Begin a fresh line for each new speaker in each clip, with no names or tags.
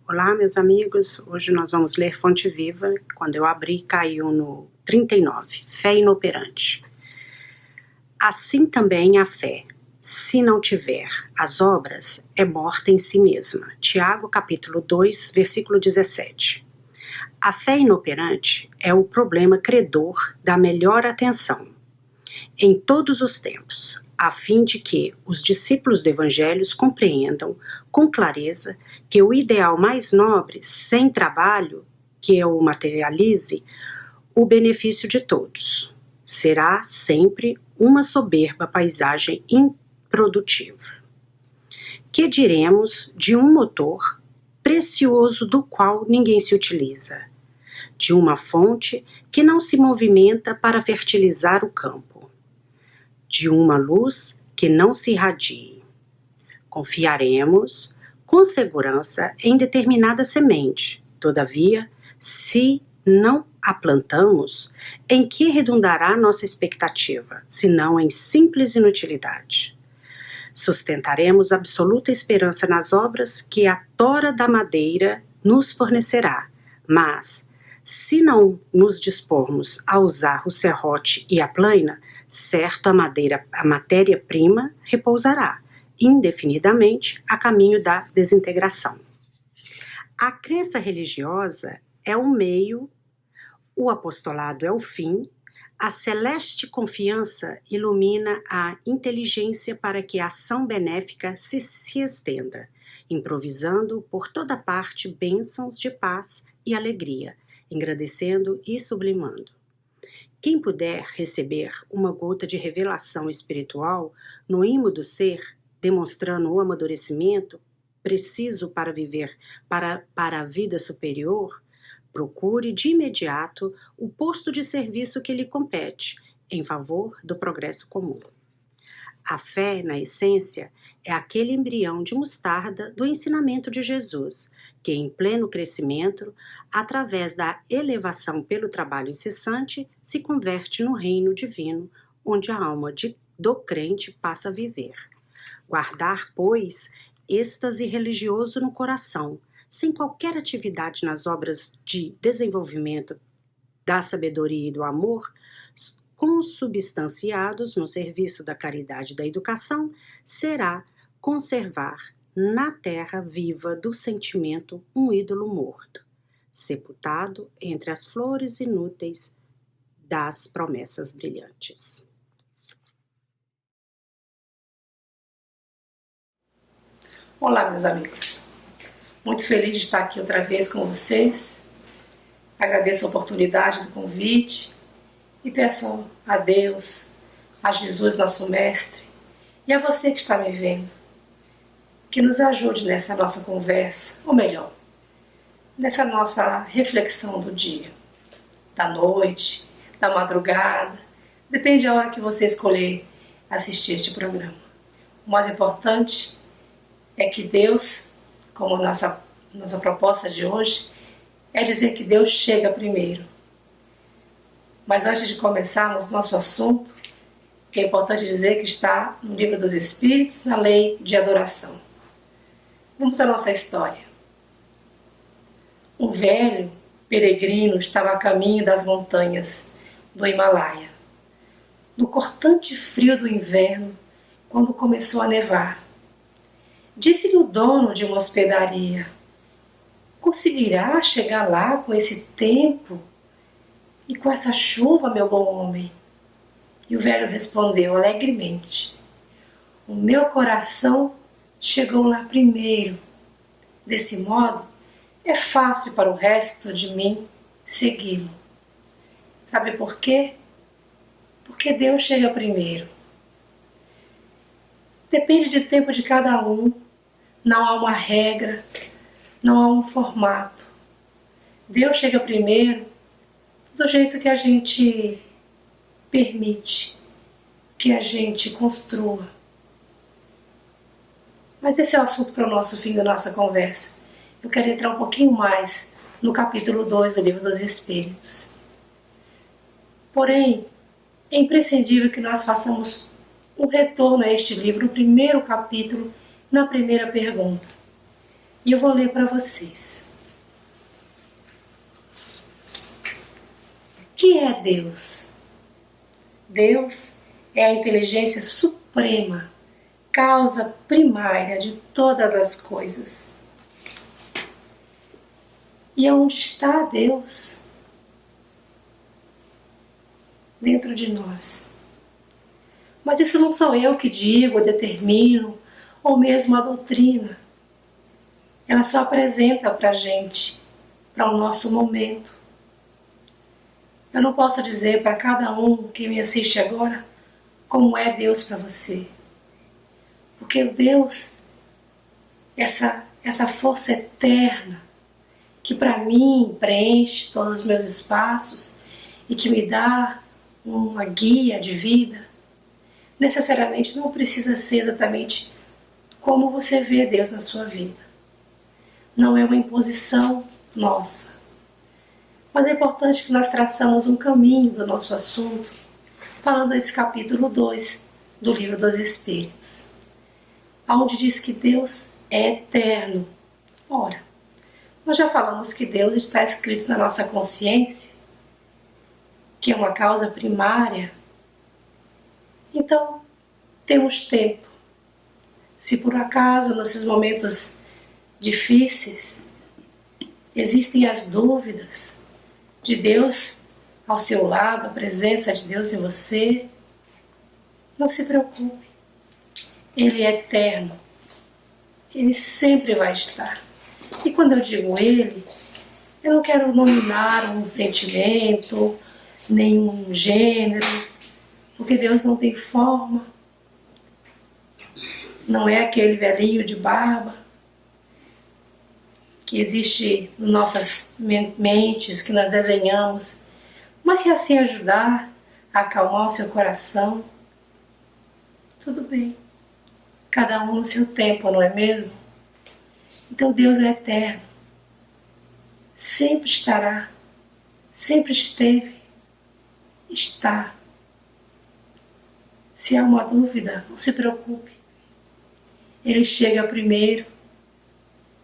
Olá, meus amigos. Hoje nós vamos ler Fonte Viva. Quando eu abri, caiu no 39. Fé inoperante. Assim também a fé, se não tiver as obras, é morta em si mesma. Tiago, capítulo 2, versículo 17. A fé inoperante é o problema credor da melhor atenção, em todos os tempos, a fim de que os discípulos do Evangelho compreendam com clareza que o ideal mais nobre, sem trabalho, que o materialize, o benefício de todos, será sempre uma soberba paisagem improdutiva. Que diremos de um motor precioso do qual ninguém se utiliza, de uma fonte que não se movimenta para fertilizar o campo, de uma luz que não se irradie? Confiaremos com segurança em determinada semente. Todavia, se não a plantamos, em que redundará nossa expectativa, senão em simples inutilidade? Sustentaremos absoluta esperança nas obras que a tora da madeira nos fornecerá, mas, se não nos dispormos a usar o serrote e a plaina, certo a matéria-prima repousará, indefinidamente, a caminho da desintegração. A crença religiosa é o meio, o apostolado é o fim, a celeste confiança ilumina a inteligência para que a ação benéfica se estenda, improvisando por toda parte bênçãos de paz e alegria, engrandecendo e sublimando. Quem puder receber uma gota de revelação espiritual no imo do ser, demonstrando o amadurecimento preciso para viver para a vida superior, procure de imediato o posto de serviço que lhe compete, em favor do progresso comum. A fé, na essência, é aquele embrião de mostarda do ensinamento de Jesus, que em pleno crescimento, através da elevação pelo trabalho incessante, se converte no reino divino, onde a alma do crente passa a viver. Guardar, pois, êxtase religioso no coração, sem qualquer atividade nas obras de desenvolvimento da sabedoria e do amor, consubstanciados no serviço da caridade e da educação, será conservar na terra viva do sentimento um ídolo morto, sepultado entre as flores inúteis das promessas brilhantes.
Olá, meus amigos. Muito feliz de estar aqui outra vez com vocês. Agradeço a oportunidade do convite e peço a Deus, a Jesus, nosso Mestre, e a você que está me vendo, que nos ajude nessa nossa conversa, ou melhor, nessa nossa reflexão do dia, da noite, da madrugada, depende da hora que você escolher assistir este programa. O mais importante é que Deus, como nossa proposta de hoje, é dizer que Deus chega primeiro. Mas antes de começarmos nosso assunto, é importante dizer que está no Livro dos Espíritos, na Lei de Adoração. Vamos à nossa história. Um velho peregrino estava a caminho das montanhas do Himalaia, no cortante frio do inverno, quando começou a nevar. Disse-lhe o dono de uma hospedaria: conseguirá chegar lá com esse tempo e com essa chuva, meu bom homem? E o velho respondeu alegremente: o meu coração chegou lá primeiro. Desse modo, é fácil para o resto de mim segui-lo. Sabe por quê? Porque Deus chega primeiro. Depende do tempo de cada um. Não há uma regra, não há um formato. Deus chega primeiro do jeito que a gente permite, que a gente construa. Mas esse é o assunto para o nosso fim da nossa conversa. Eu quero entrar um pouquinho mais no capítulo 2 do Livro dos Espíritos. Porém, é imprescindível que nós façamos um retorno a este livro, no primeiro capítulo, na primeira pergunta. E eu vou ler para vocês. O que é Deus? Deus é a inteligência suprema, causa primária de todas as coisas. E onde está Deus? Dentro de nós. Mas isso não sou eu que digo, determino, ou mesmo a doutrina. Ela só apresenta para a gente, para o nosso momento. Eu não posso dizer para cada um que me assiste agora como é Deus para você. Porque o Deus, essa força eterna, que para mim preenche todos os meus espaços e que me dá uma guia de vida, necessariamente não precisa ser exatamente como você vê Deus na sua vida. Não é uma imposição nossa. Mas é importante que nós traçamos um caminho do nosso assunto, falando desse capítulo 2 do Livro dos Espíritos, onde diz que Deus é eterno. Ora, nós já falamos que Deus está escrito na nossa consciência, que é uma causa primária. Então, temos tempo. Se por acaso, nesses momentos difíceis, existem as dúvidas de Deus ao seu lado, a presença de Deus em você, não se preocupe. Ele é eterno. Ele sempre vai estar. E quando eu digo Ele, eu não quero nominar um sentimento, nem um gênero, porque Deus não tem forma. Não é aquele velhinho de barba que existe em nossas mentes, que nós desenhamos. Mas se assim ajudar a acalmar o seu coração, tudo bem. Cada um no seu tempo, não é mesmo? Então Deus é eterno. Sempre estará, sempre esteve, está. Se há uma dúvida, não se preocupe. Ele chega primeiro.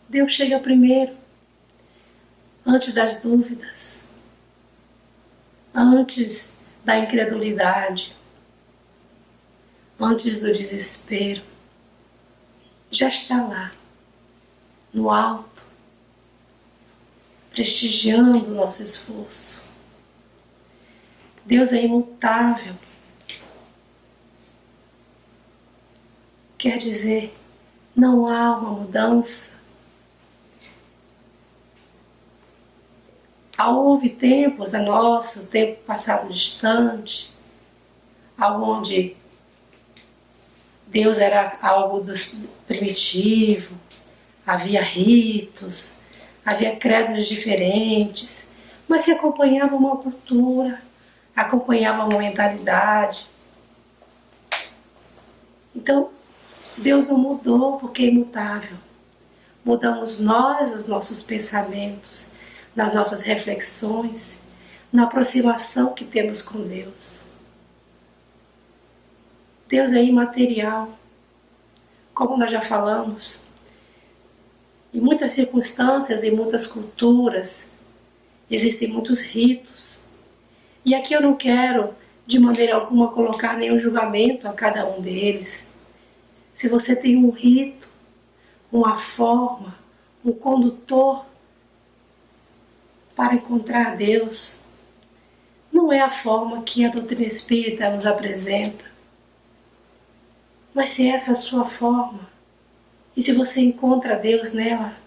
Deus chega primeiro. Antes das dúvidas. Antes da incredulidade. Antes do desespero. Já está lá, no alto, prestigiando o nosso esforço. Deus é imutável. Quer dizer, não há uma mudança. Houve tempos, nosso tempo passado distante, onde Deus era algo primitivo, havia ritos, havia credos diferentes, mas que acompanhava uma cultura, acompanhava uma mentalidade. Então, Deus não mudou porque é imutável. Mudamos nós, os nossos pensamentos, nas nossas reflexões, na aproximação que temos com Deus. Deus é imaterial, como nós já falamos. Em muitas circunstâncias, em muitas culturas, existem muitos ritos. E aqui eu não quero, de maneira alguma, colocar nenhum julgamento a cada um deles. Se você tem um rito, uma forma, um condutor para encontrar Deus, não é a forma que a doutrina espírita nos apresenta. Mas se essa é a sua forma, e se você encontra Deus nela,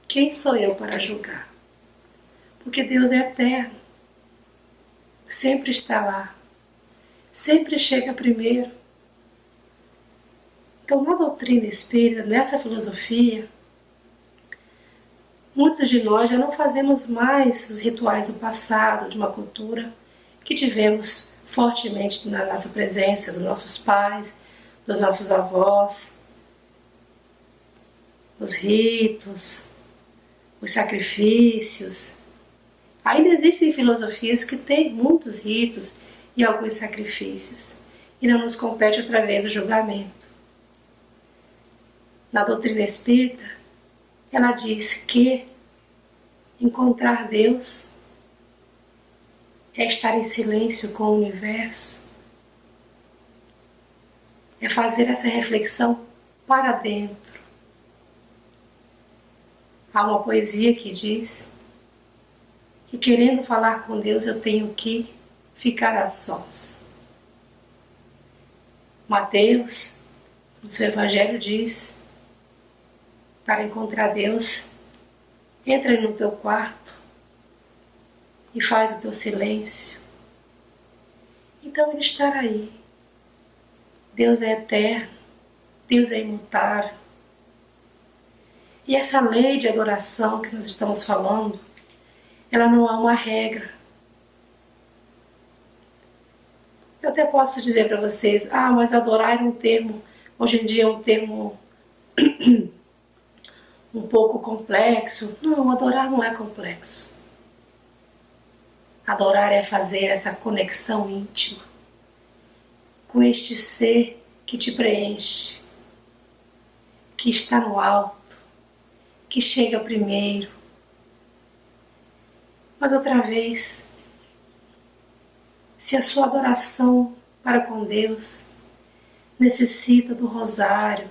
quem sou eu para julgar? Porque Deus é eterno, sempre está lá, sempre chega primeiro. Então, na doutrina espírita, nessa filosofia, muitos de nós já não fazemos mais os rituais do passado, de uma cultura que tivemos fortemente na nossa presença, dos nossos pais, dos nossos avós, os ritos, os sacrifícios. Ainda existem filosofias que têm muitos ritos e alguns sacrifícios, e não nos compete através do julgamento. Na doutrina espírita, ela diz que encontrar Deus é estar em silêncio com o universo, é fazer essa reflexão para dentro. Há uma poesia que diz que querendo falar com Deus eu tenho que ficar a sós. Mateus, no seu evangelho, diz: para encontrar Deus, entra no teu quarto e faz o teu silêncio. Então ele está aí. Deus é eterno, Deus é imutável. E essa lei de adoração que nós estamos falando, ela não há uma regra. Eu até posso dizer para vocês, mas adorar é um termo, hoje em dia é um termo um pouco complexo. Não, adorar não é complexo. Adorar é fazer essa conexão íntima com este ser que te preenche, que está no alto, que chega primeiro. Mas outra vez, se a sua adoração para com Deus necessita do rosário,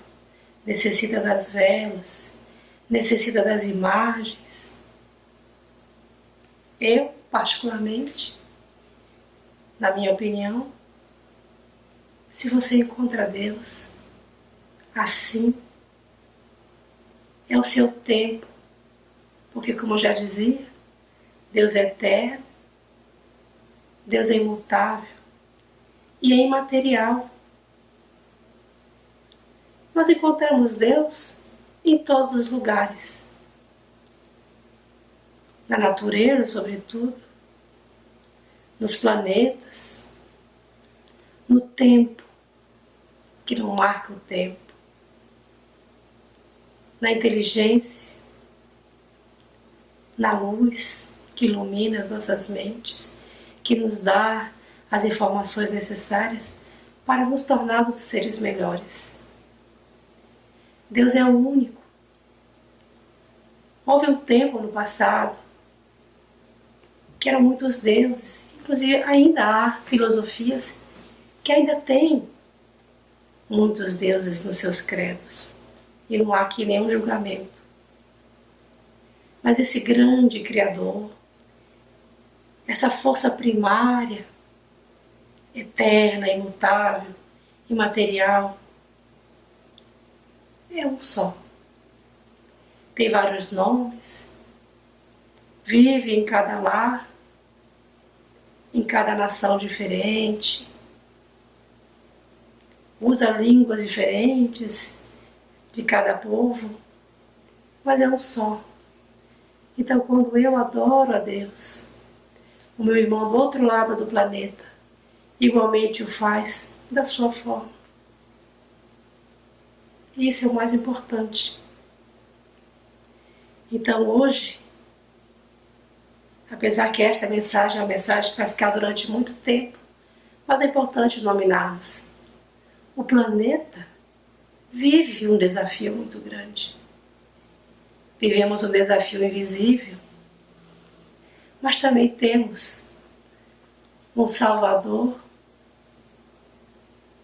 necessita das velas, necessita das imagens, eu, particularmente, na minha opinião, se você encontra Deus assim, é o seu tempo, porque, como eu já dizia, Deus é eterno, Deus é imutável e é imaterial. Nós encontramos Deus em todos os lugares, na natureza, sobretudo, nos planetas, no tempo, que não marca o tempo, na inteligência, na luz que ilumina as nossas mentes, que nos dá as informações necessárias para nos tornarmos seres melhores. Deus é o único. Houve um tempo no passado que eram muitos deuses, inclusive ainda há filosofias que ainda têm muitos deuses nos seus credos, e não há aqui nenhum julgamento. Mas esse grande Criador, essa força primária, eterna, imutável, imaterial, é um só. Tem vários nomes, vive em cada lar, em cada nação diferente, usa línguas diferentes de cada povo, mas é um só. Então, quando eu adoro a Deus, o meu irmão do outro lado do planeta igualmente o faz da sua forma. E isso é o mais importante. Então, hoje, apesar que esta mensagem é uma mensagem que vai ficar durante muito tempo, mas é importante nominarmos. O planeta vive um desafio muito grande. Vivemos um desafio invisível, mas também temos um Salvador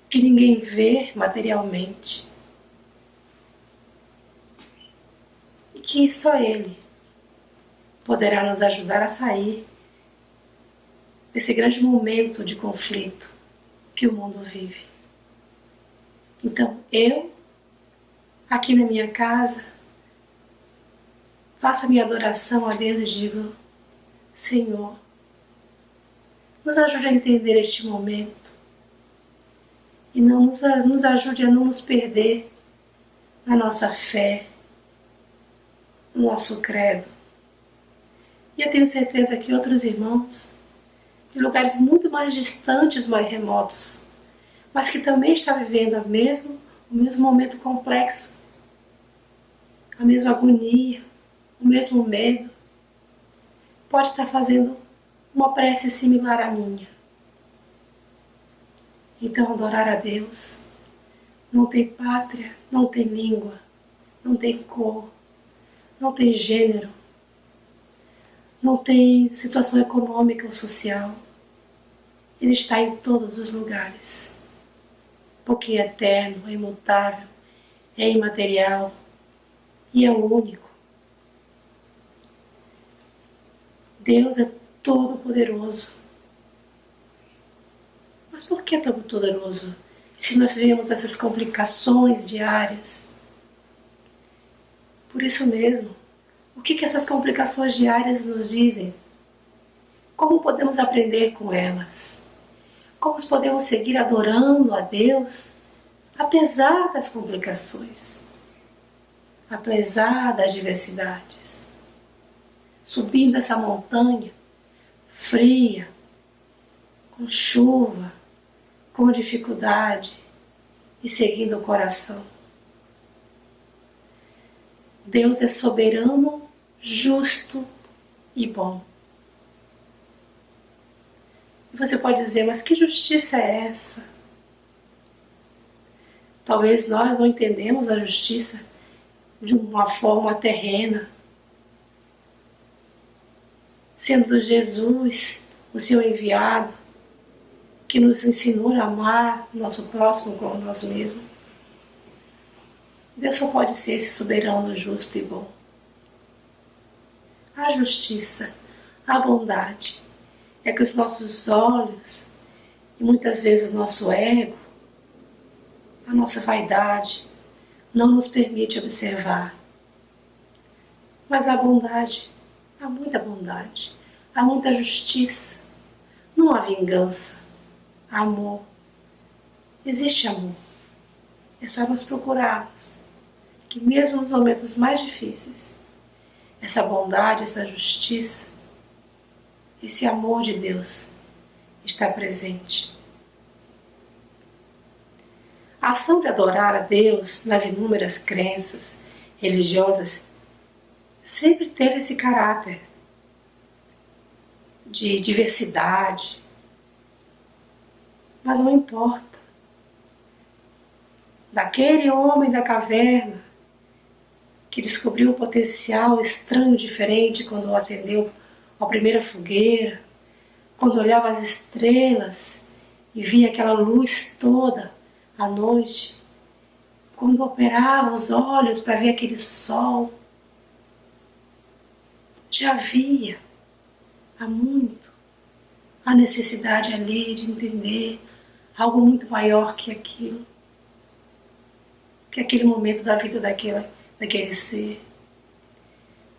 que ninguém vê materialmente e que só Ele poderá nos ajudar a sair desse grande momento de conflito que o mundo vive. Então, eu, aqui na minha casa, faço a minha adoração a Deus e digo: Senhor, nos ajude a entender este momento e nos ajude a não nos perder na nossa fé, no nosso credo. E eu tenho certeza que outros irmãos, de lugares muito mais distantes, mais remotos, mas que também estão vivendo o mesmo momento complexo, a mesma agonia, o mesmo medo, pode estar fazendo uma prece similar à minha. Então, adorar a Deus não tem pátria, não tem língua, não tem cor. não tem gênero, não tem situação econômica ou social. Ele está em todos os lugares, porque é eterno, é imutável, é imaterial e é o único. Deus é todo-poderoso. Mas por que todo-poderoso? Se nós vemos essas complicações diárias? Por isso mesmo, o que essas complicações diárias nos dizem? Como podemos aprender com elas? Como podemos seguir adorando a Deus, apesar das complicações, apesar das diversidades? Subindo essa montanha fria, com chuva, com dificuldade e seguindo o coração. Deus é soberano, justo e bom. E você pode dizer, mas que justiça é essa? Talvez nós não entendemos a justiça de uma forma terrena, sendo Jesus o seu enviado, que nos ensinou a amar o nosso próximo como nós mesmos. Deus só pode ser esse soberano, justo e bom. A justiça, a bondade, é que os nossos olhos, e muitas vezes o nosso ego, a nossa vaidade, não nos permite observar. Mas a bondade, há muita bondade, há muita justiça, não há vingança, há amor. Existe amor. É só nós procurarmos que mesmo nos momentos mais difíceis, essa bondade, essa justiça, esse amor de Deus está presente. A ação de adorar a Deus nas inúmeras crenças religiosas sempre teve esse caráter de diversidade, mas não importa. Daquele homem da caverna que descobriu um potencial estranho, diferente quando acendeu a primeira fogueira, quando olhava as estrelas e via aquela luz toda à noite, quando operava os olhos para ver aquele sol, já via há muito a necessidade ali de entender algo muito maior que aquilo, que aquele momento da vida daquele ser.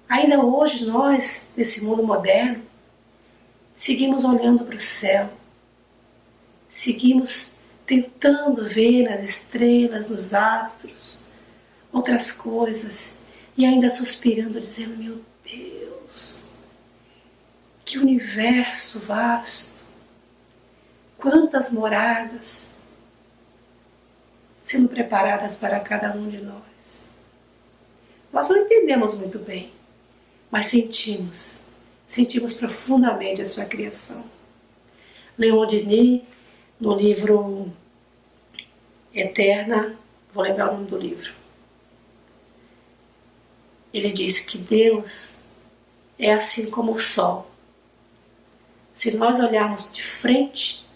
Ainda hoje nós, nesse mundo moderno, seguimos olhando para o céu, seguimos tentando ver nas estrelas, nos astros, outras coisas, e ainda suspirando, dizendo, meu Deus, que universo vasto, quantas moradas sendo preparadas para cada um de nós. Nós não entendemos muito bem, mas sentimos profundamente a sua criação. Leon Denis, no livro Eterna, vou lembrar o nome do livro, ele diz que Deus é assim como o sol. Se nós olharmos de frente,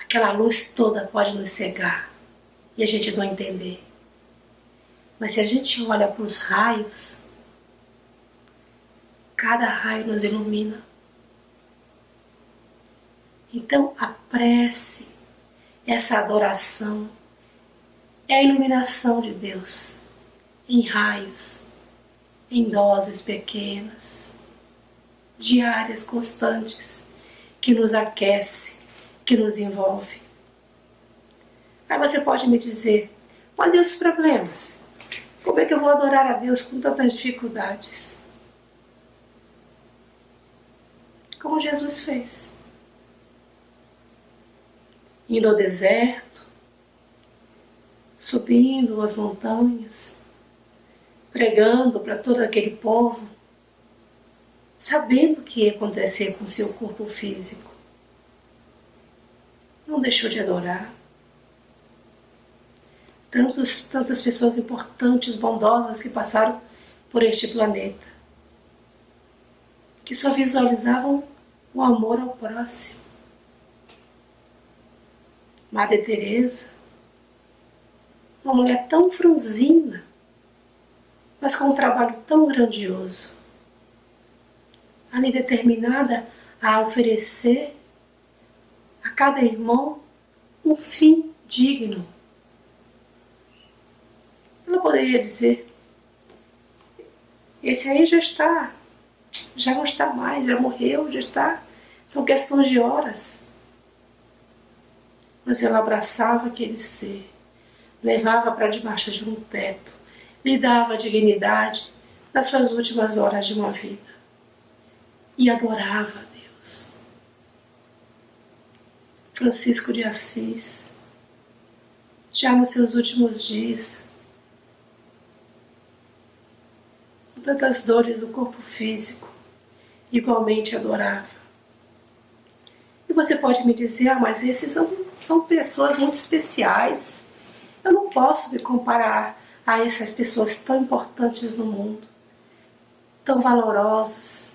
aquela luz toda pode nos cegar e a gente não entender. Mas se a gente olha para os raios, cada raio nos ilumina. Então a prece, essa adoração, é a iluminação de Deus em raios, em doses pequenas, diárias, constantes, que nos aquece, que nos envolve. Aí você pode me dizer, mas e os problemas? Como é que eu vou adorar a Deus com tantas dificuldades? Como Jesus fez. Indo ao deserto, subindo as montanhas, pregando para todo aquele povo, sabendo o que ia acontecer com o seu corpo físico. Não deixou de adorar. Tantas pessoas importantes, bondosas que passaram por este planeta, que só visualizavam o amor ao próximo. Madre Teresa, uma mulher tão franzina, mas com um trabalho tão grandioso, ali determinada a oferecer a cada irmão um fim digno. Ela poderia dizer: esse aí já não está mais, já morreu, já está, são questões de horas. Mas ela abraçava aquele ser, levava para debaixo de um teto, lhe dava dignidade nas suas últimas horas de uma vida e adorava a Deus. Francisco de Assis, já nos seus últimos dias, com tantas dores do corpo físico, igualmente adorava. E você pode me dizer: mas esses são pessoas muito especiais. Eu não posso me comparar a essas pessoas tão importantes no mundo, tão valorosas,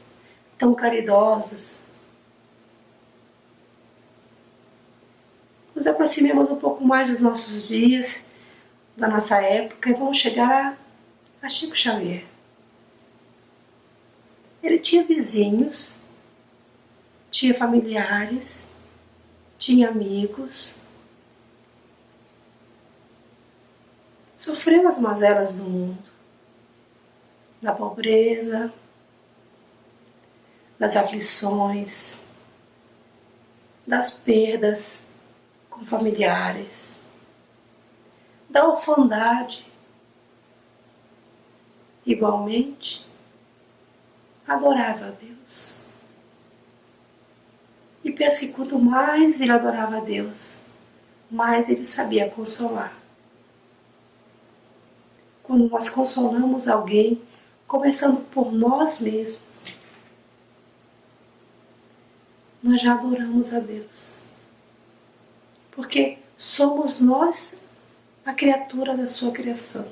tão caridosas. Nos aproximemos um pouco mais dos nossos dias, da nossa época, e vamos chegar a Chico Xavier. Ele tinha vizinhos, tinha familiares, tinha amigos. Sofreu as mazelas do mundo, da pobreza, das aflições, das perdas com familiares, da orfandade. Igualmente, adorava a Deus. E penso que quanto mais ele adorava a Deus, mais ele sabia consolar. Quando nós consolamos alguém, começando por nós mesmos, nós já adoramos a Deus. Porque somos nós a criatura da sua criação.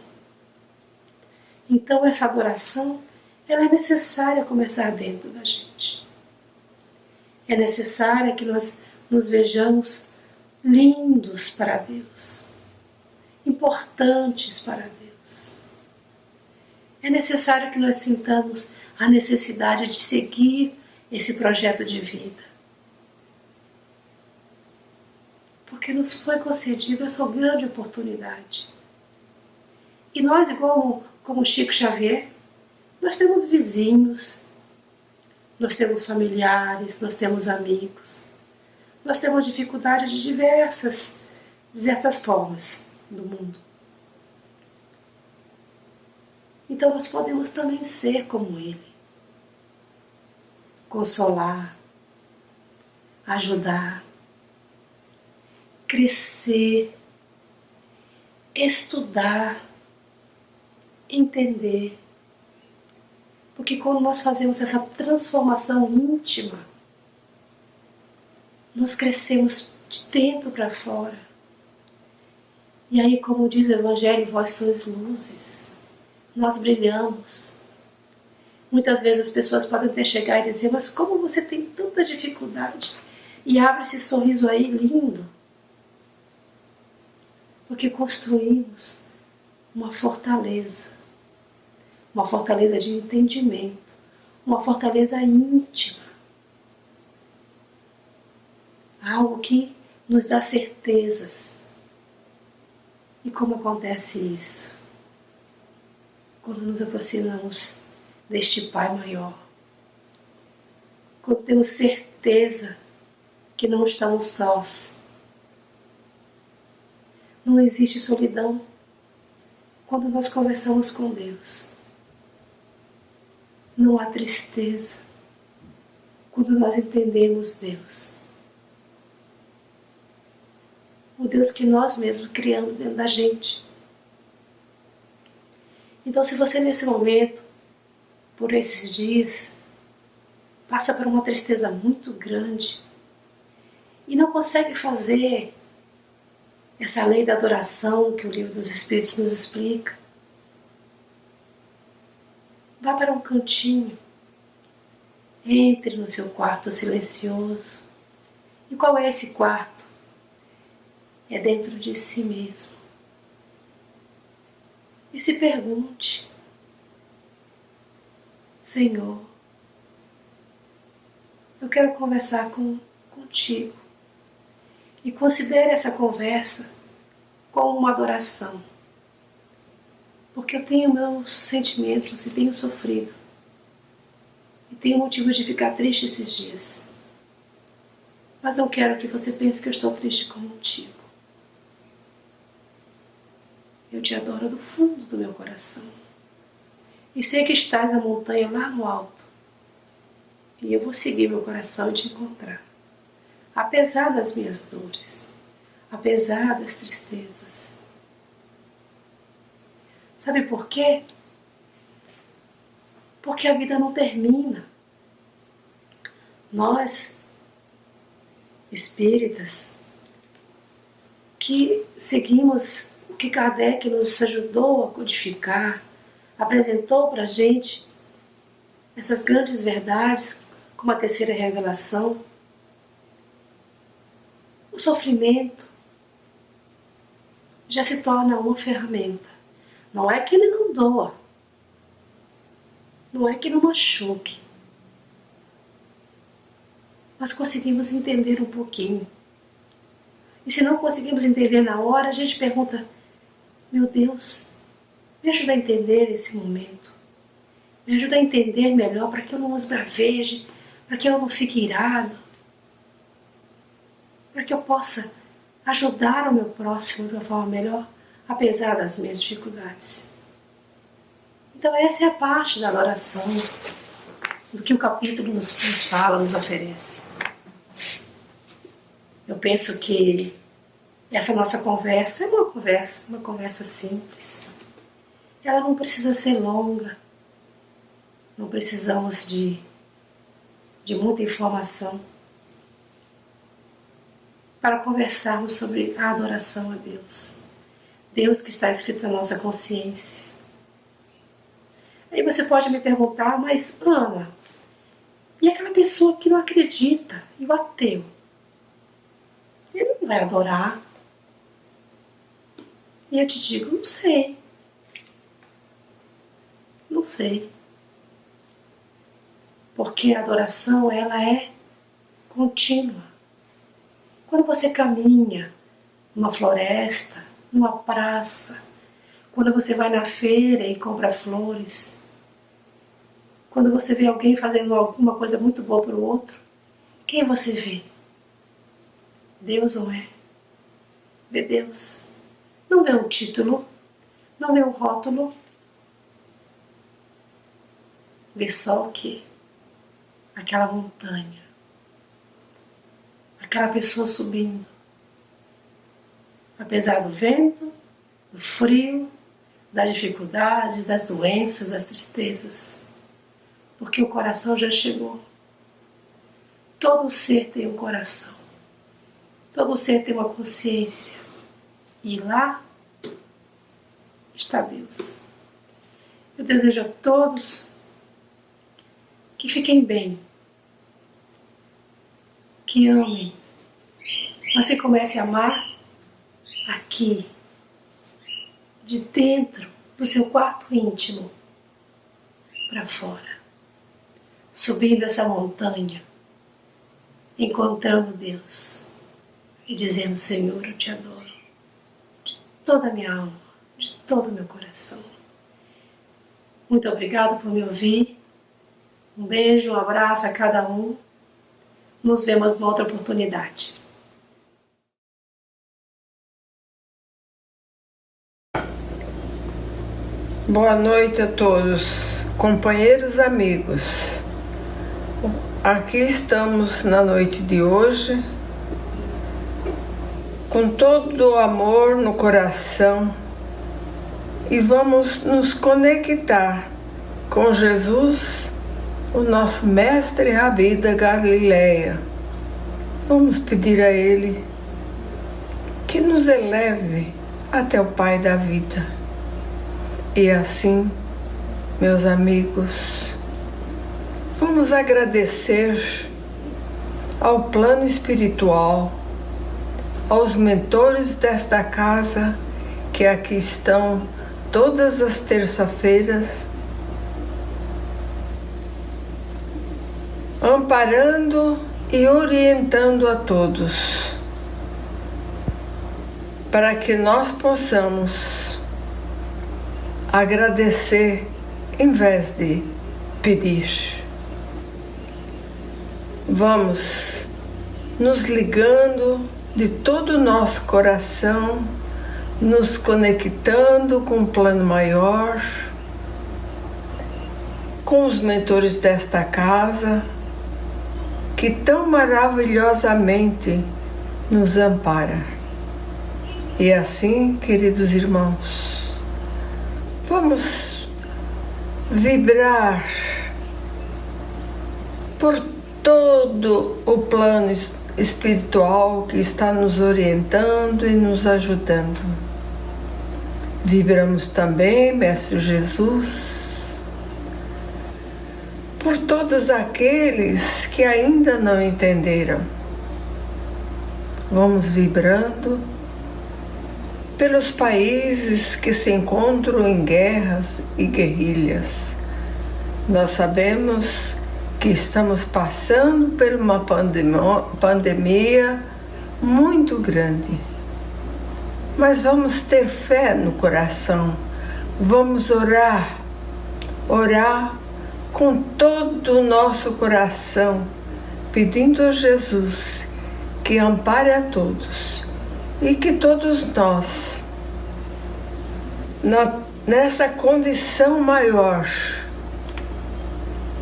Então essa adoração, ela é necessária começar dentro da gente. É necessária que nós nos vejamos lindos para Deus, importantes para Deus. É necessário que nós sintamos a necessidade de seguir esse projeto de vida. Porque nos foi concedida essa grande oportunidade. E nós, igual como Chico Xavier, nós temos vizinhos, nós temos familiares, nós temos amigos, nós temos dificuldades de diversas formas do mundo. Então nós podemos também ser como ele, consolar, ajudar, crescer, estudar, entender. Porque quando nós fazemos essa transformação íntima, nós crescemos de dentro para fora. E aí, como diz o Evangelho, vós sois luzes, nós brilhamos. Muitas vezes as pessoas podem até chegar e dizer: mas como você tem tanta dificuldade? E abre esse sorriso aí lindo. Porque construímos uma fortaleza de entendimento, uma fortaleza íntima, algo que nos dá certezas. E como acontece isso? Quando nos aproximamos deste Pai maior, quando temos certeza que não estamos sós. Não existe solidão quando nós conversamos com Deus. Não há tristeza quando nós entendemos Deus. O Deus que nós mesmos criamos dentro da gente. Então, se você nesse momento, por esses dias, passa por uma tristeza muito grande e não consegue fazer essa lei da adoração que o Livro dos Espíritos nos explica, Vá para um cantinho. Entre no seu quarto silencioso. E qual é esse quarto? É dentro de si mesmo. E se pergunte: Senhor, eu quero conversar contigo. E considere essa conversa como uma adoração. Porque eu tenho meus sentimentos e tenho sofrido. E tenho motivos de ficar triste esses dias. Mas não quero que você pense que eu estou triste contigo. Eu te adoro do fundo do meu coração. E sei que estás na montanha lá no alto. E eu vou seguir meu coração e te encontrar. Apesar das minhas dores. Apesar das tristezas. Sabe por quê? Porque a vida não termina. Nós, espíritas, que seguimos o que Kardec nos ajudou a codificar, apresentou para a gente essas grandes verdades, como a terceira revelação, o sofrimento já se torna uma ferramenta. Não é que ele não doa, não é que não machuque, mas conseguimos entender um pouquinho. E se não conseguimos entender na hora, a gente pergunta: meu Deus, me ajuda a entender esse momento. Me ajuda a entender melhor para que eu não esbraveje, para que eu não fique irado, para que eu possa ajudar o meu próximo de uma forma melhor, apesar das minhas dificuldades. Então essa é a parte da adoração, do que o capítulo nos fala, nos oferece. Eu penso que essa nossa conversa é uma conversa simples. Ela não precisa ser longa, não precisamos de muita informação para conversarmos sobre a adoração a Deus. Deus que está escrito na nossa consciência. Aí você pode me perguntar: mas Ana, e aquela pessoa que não acredita, e o ateu? Ele não vai adorar? E eu te digo: não sei. Não sei. Porque a adoração, ela é contínua. Quando você caminha numa floresta, numa praça, quando você vai na feira e compra flores, quando você vê alguém fazendo alguma coisa muito boa para o outro, quem você vê? Deus, não é? Vê Deus. Não vê um título, não vê um rótulo, vê só o quê? Aquela montanha, aquela pessoa subindo, apesar do vento, do frio, das dificuldades, das doenças, das tristezas, porque o coração já chegou. Todo ser tem um coração, todo ser tem uma consciência, e lá está Deus. Eu desejo a todos que fiquem bem, que amem, mas que comecem a amar aqui, de dentro do seu quarto íntimo para fora, subindo essa montanha, encontrando Deus e dizendo: Senhor, eu te adoro de toda a minha alma, de todo o meu coração. Muito obrigado por me ouvir. Um beijo, um abraço a cada um. Nos vemos numa outra oportunidade.
Boa noite a todos, companheiros, amigos. Aqui estamos na noite de hoje, com todo o amor no coração, e vamos nos conectar com Jesus, o nosso mestre Rabi da Galileia. Vamos pedir a Ele que nos eleve até o Pai da vida. E assim meus amigos, vamos agradecer ao plano espiritual, aos mentores desta casa que aqui estão todas as terças-feiras, amparando e orientando a todos, para que nós possamos agradecer em vez de pedir. Vamos nos ligando de todo o nosso coração, nos conectando com o plano maior, com os mentores desta casa, que tão maravilhosamente nos ampara. E assim, queridos irmãos, vamos vibrar por todo o plano espiritual que está nos orientando e nos ajudando. Vibramos também, Mestre Jesus, por todos aqueles que ainda não entenderam. Vamos vibrando pelos países que se encontram em guerras e guerrilhas. Nós sabemos que estamos passando por uma pandemia muito grande. Mas vamos ter fé no coração, vamos orar com todo o nosso coração, pedindo a Jesus que ampare a todos e que todos nós, nessa condição maior,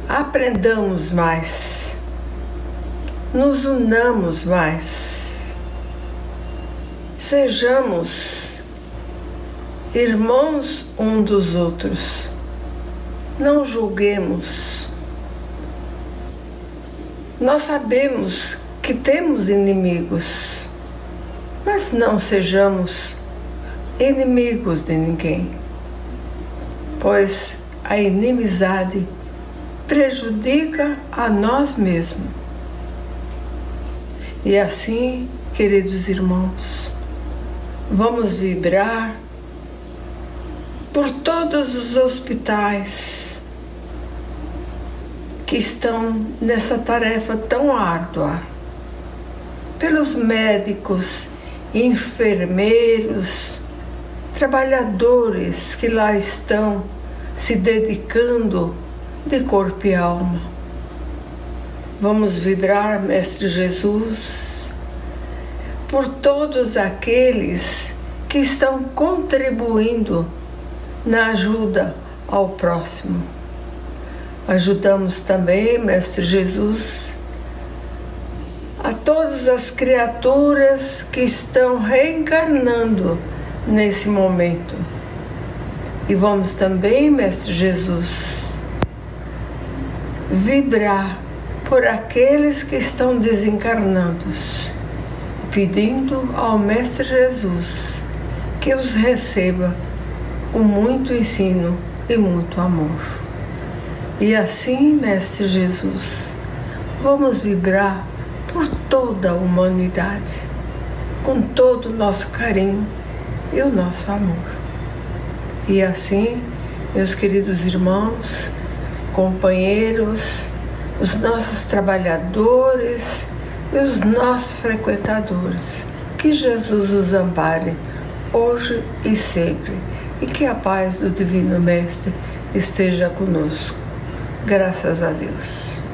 aprendamos mais, nos unamos mais, sejamos irmãos um dos outros, não julguemos. Nós sabemos que temos inimigos, mas não sejamos inimigos de ninguém, pois a inimizade prejudica a nós mesmos. E assim, queridos irmãos, vamos vibrar por todos os hospitais que estão nessa tarefa tão árdua, pelos médicos, enfermeiros, trabalhadores que lá estão se dedicando de corpo e alma. Vamos vibrar, Mestre Jesus, por todos aqueles que estão contribuindo na ajuda ao próximo. Ajudamos também, Mestre Jesus, a todas as criaturas que estão reencarnando nesse momento. E vamos também, Mestre Jesus, vibrar por aqueles que estão desencarnando, pedindo ao Mestre Jesus que os receba com muito ensino e muito amor. E assim, Mestre Jesus, vamos vibrar por toda a humanidade, com todo o nosso carinho e o nosso amor. E assim, meus queridos irmãos, companheiros, os nossos trabalhadores e os nossos frequentadores, que Jesus os ampare hoje e sempre, e que a paz do Divino Mestre esteja conosco. Graças a Deus.